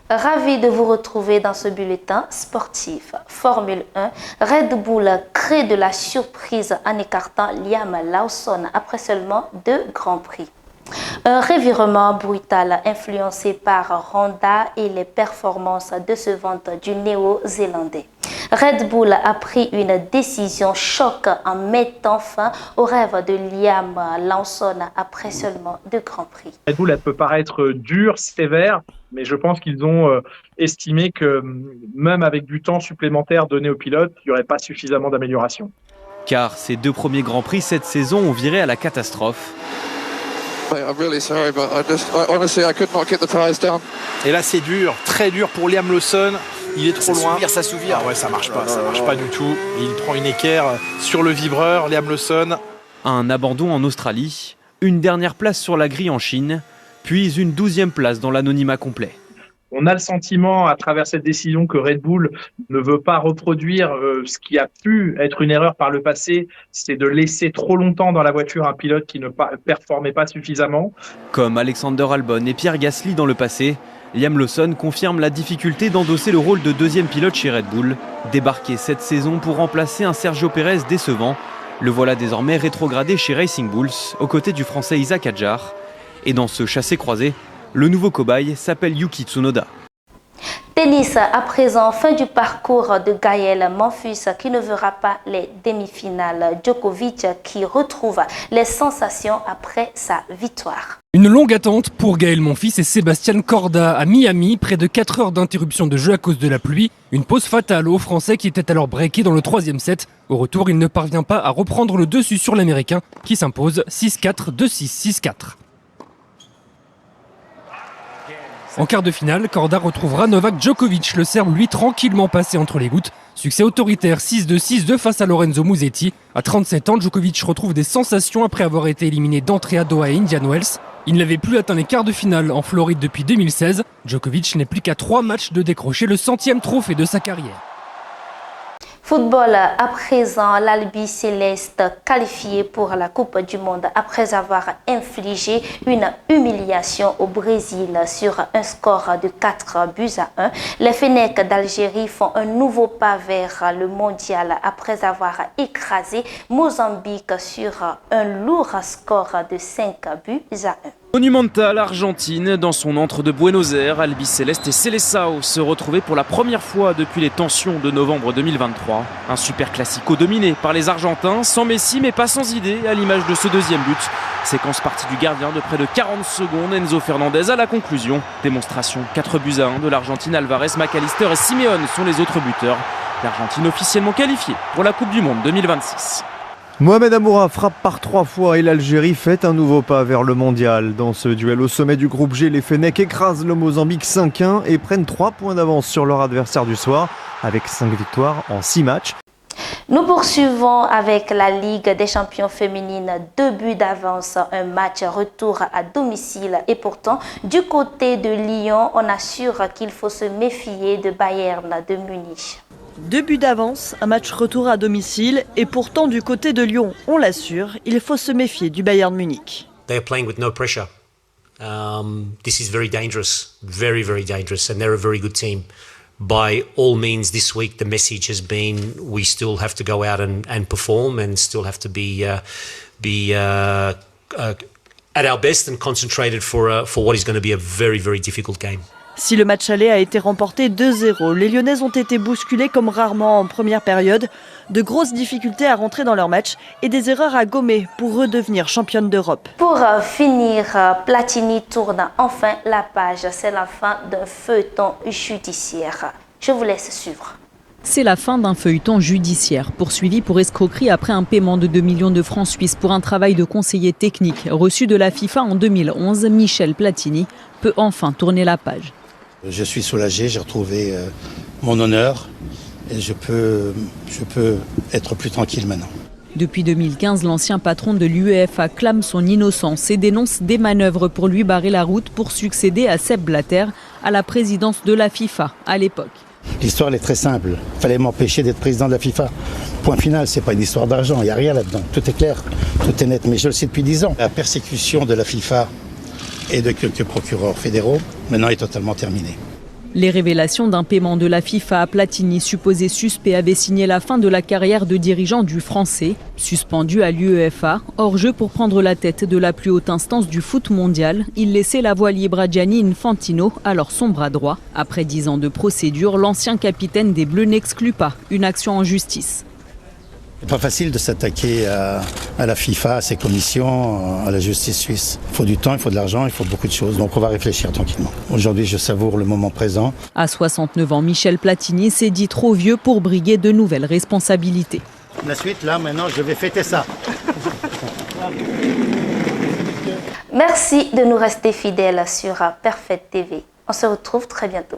Ravi de vous retrouver dans ce bulletin sportif. Formule 1, Red Bull crée de la surprise en écartant Liam Lawson après seulement 2 Grands Prix. Un revirement brutal influencé par Honda et les performances décevantes du Néo-Zélandais. Red Bull a pris une décision choc en mettant fin au rêve de Liam Lawson après seulement 2 Grands Prix. Red Bull, elle peut paraître dure, sévère, mais je pense qu'ils ont estimé que même avec du temps supplémentaire donné aux pilotes, il n'y aurait pas suffisamment d'amélioration. Car ces 2 premiers Grands Prix cette saison ont viré à la catastrophe. Et là c'est dur, très dur pour Liam Lawson. Il est trop loin. Ça s'ouvre. Ah ouais, ça marche pas du tout. Il prend une équerre sur le vibreur, Liam Lawson. Un abandon en Australie, une dernière place sur la grille en Chine, puis une 12e place dans l'anonymat complet. On a le sentiment, à travers cette décision, que Red Bull ne veut pas reproduire ce qui a pu être une erreur par le passé, c'est de laisser trop longtemps dans la voiture un pilote qui ne performait pas suffisamment. Comme Alexander Albon et Pierre Gasly dans le passé, Liam Lawson confirme la difficulté d'endosser le rôle de 2e pilote chez Red Bull. Débarqué cette saison pour remplacer un Sergio Pérez décevant, le voilà désormais rétrogradé chez Racing Bulls, aux côtés du français Isaac Hadjar. Et dans ce chassé-croisé, le nouveau cobaye s'appelle Yuki Tsunoda. Tennis, à présent, fin du parcours de Gaël Monfils qui ne verra pas les demi-finales. Djokovic qui retrouve les sensations après sa victoire. Une longue attente pour Gaël Monfils et Sébastien Corda à Miami, près de 4 heures d'interruption de jeu à cause de la pluie. Une pause fatale aux Français qui étaient alors breakés dans le 3e set. Au retour, il ne parvient pas à reprendre le dessus sur l'Américain qui s'impose 6-4, 2-6, 6-4. En quart de finale, Corda retrouvera Novak Djokovic, le Serbe lui tranquillement passé entre les gouttes. Succès autoritaire 6-2, 6-2 face à Lorenzo Musetti. À 37 ans, Djokovic retrouve des sensations après avoir été éliminé d'entrée à Doha et Indian Wells. Il n'avait plus atteint les quarts de finale en Floride depuis 2016. Djokovic n'est plus qu'à 3 matchs de décrocher le 100e trophée de sa carrière. Football, à présent, l'Albi Céleste qualifié pour la Coupe du Monde après avoir infligé une humiliation au Brésil sur un score de 4-1. Les Fennecs d'Algérie font un nouveau pas vers le mondial après avoir écrasé Mozambique sur un lourd score de 5-1. Monumental Argentine, dans son antre de Buenos Aires, Albi Céleste et Seleção se retrouvaient pour la première fois depuis les tensions de novembre 2023. Un super classico dominé par les Argentins, sans Messi mais pas sans idée, à l'image de ce 2e but. Séquence partie du gardien de près de 40 secondes, Enzo Fernandez à la conclusion. Démonstration 4-1 de l'Argentine, Alvarez, McAllister et Simeone sont les autres buteurs. L'Argentine officiellement qualifiée pour la Coupe du Monde 2026. Mohamed Amoura frappe par 3 fois et l'Algérie fait un nouveau pas vers le mondial. Dans ce duel au sommet du groupe G, les Fennecs écrasent le Mozambique 5-1 et prennent 3 points d'avance sur leur adversaire du soir, avec 5 victoires en 6 matchs. Nous poursuivons avec la Ligue des champions féminines, 2 buts d'avance, un match retour à domicile. Et pourtant, du côté de Lyon, on assure qu'il faut se méfier de Bayern de Munich. 2 buts d'avance, un match retour à domicile. Et pourtant, du côté de Lyon, on l'assure, il faut se méfier du Bayern Munich. They're playing with no pressure. This is very dangerous, very, very dangerous. And they're a very good team. By all means, this week the message has been we still have to go out and perform and still have to be at our best and concentrated for what is going to be a very, very difficult game. Si le match aller a été remporté 2-0, les Lyonnaises ont été bousculées comme rarement en première période. De grosses difficultés à rentrer dans leur match et des erreurs à gommer pour redevenir championne d'Europe. Pour finir, Platini tourne enfin la page. C'est la fin d'un feuilleton judiciaire. Je vous laisse suivre. C'est la fin d'un feuilleton judiciaire poursuivi pour escroquerie après un paiement de 2 millions de francs suisses pour un travail de conseiller technique reçu de la FIFA en 2011. Michel Platini peut enfin tourner la page. Je suis soulagé, j'ai retrouvé mon honneur et je peux être plus tranquille maintenant. Depuis 2015, l'ancien patron de l'UEFA clame son innocence et dénonce des manœuvres pour lui barrer la route pour succéder à Sepp Blatter à la présidence de la FIFA à l'époque. L'histoire elle est très simple, il fallait m'empêcher d'être président de la FIFA. Point final, c'est pas une histoire d'argent, il n'y a rien là-dedans, tout est clair, tout est net, mais je le sais depuis 10 ans. La persécution de la FIFA et de quelques procureurs fédéraux, maintenant est totalement terminée. Les révélations d'un paiement de la FIFA à Platini, supposé suspect, avaient signé la fin de la carrière de dirigeant du Français. Suspendu à l'UEFA, hors jeu pour prendre la tête de la plus haute instance du foot mondial, il laissait la voie libre à Gianni Infantino, alors son bras droit. Après 10 ans de procédure, l'ancien capitaine des Bleus n'exclut pas une action en justice. C'est pas facile de s'attaquer à la FIFA, à ses commissions, à la justice suisse. Il faut du temps, il faut de l'argent, il faut beaucoup de choses. Donc on va réfléchir tranquillement. Aujourd'hui, je savoure le moment présent. À 69 ans, Michel Platini s'est dit trop vieux pour briguer de nouvelles responsabilités. La suite, là, maintenant, je vais fêter ça. Merci de nous rester fidèles sur Perfect TV. On se retrouve très bientôt.